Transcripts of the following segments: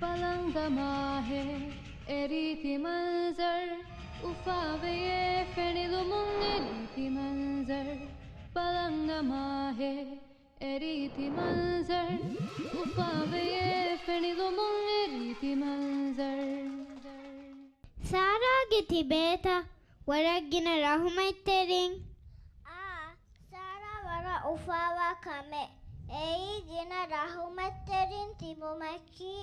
पलंग माहे एरीति मंजर उफावे फेनिलो मुंग एरीति मंजर पलंग माहे एरीति मंजर उफावे फेनिलो मुंग एरीति मंजर सारागे तिबेता वरगिना rahumaittering sara wara ufawa kame ei gina rahumaittering tibumaki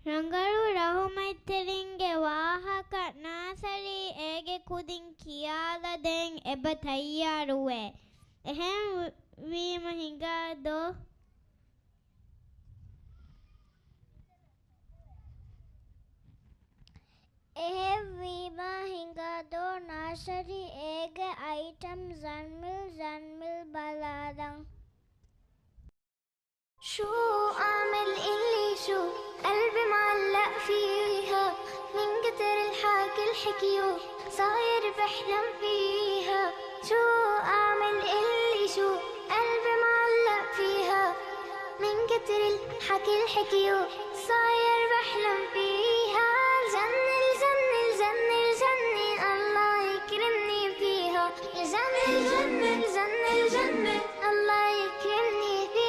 Rangaru rahumaitteringe wahaka nasari ege kudin kiyala den eba tayyaruwe ehem wima hinga do Vima hinga do nasari ege item zanmil baladang شو أعمل اللي شو قلبي معلق فيها من كتر الحكي الحكيو صاير بحلم فيها شو أعمل اللي شو قلبي معلق فيها من كتر الحكي الحكيو صاير بحلم فيها الجنة الجنة الجنة الجنة الله يكرمني فيها الجنة الجنة الجنة الجنة الله يكرمني فيها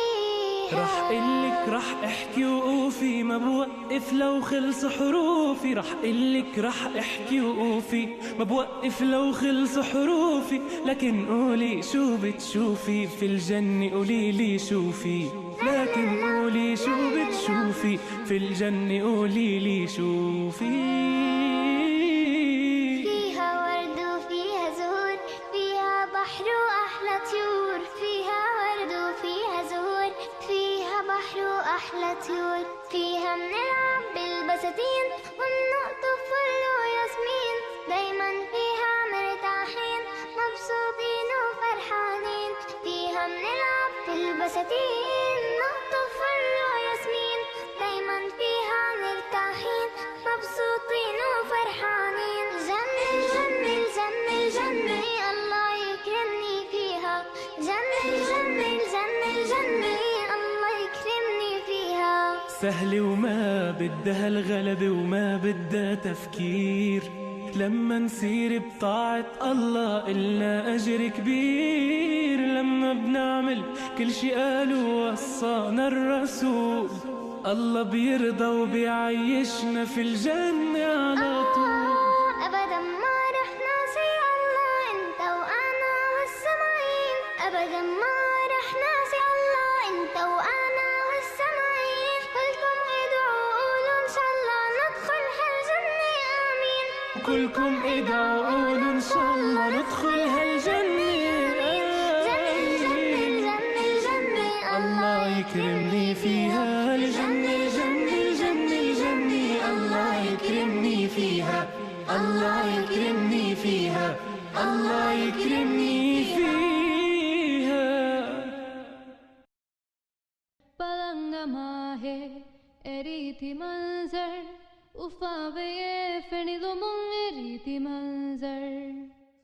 رح قلك رح احكي وقوفي ما بوقف لو خلص حروفي رح قلك رح احكي وقوفي ما بوقف لو خلص حروفي لكن قولي شو بتشوفي في الجنة قولي لي شوفي لكن قولي شو بتشوفي في الجنة قولي لي شوفي فيها ورد وفيها زهور فيها بحر وأحلى طيور فيها ورد وفيها زهور فيها بحر وأحلى طيور فيها بنلعب بالبساتين ونقطف فل وياسمين دايما فيها مرتاحين مبسوطين وفرحانين فيها بنلعب بالبساتين نقطف فل وياسمين دايما فيها مرتاحين مبسوطين وفرحانين جنة الجنة الجنة الجنة الله يكرمني فيها جنة الجنة الجنة الجنة الله يكرمني فيها سهلة وما بدها الغلبة وما بدها تفكير لما نسير بطاعة الله إلنا أجر كبير لما بنعمل كل شي قالوا وصانا الرسول الله بيرضى وبيعيشنا في الجنة على طول أبدا ما رح ناسي الله أنت وأنا والسماعين أبدا ما رح ناسي الله أنت وأنا والسماعين كلكم ادعوا قولوا إن شاء الله ندخل هالجنة آمين كلكم ادعوا قولوا إن شاء الله ندخل هالجنة الله يكرمني فيها الجنة الجنة الجنة الجنة الله يكرمني فيها الله يكرمني فيها الله يكرمني فيها पलंग माहे एरीति मंजर उफावे फेनिलो मुंग एरीति मंजर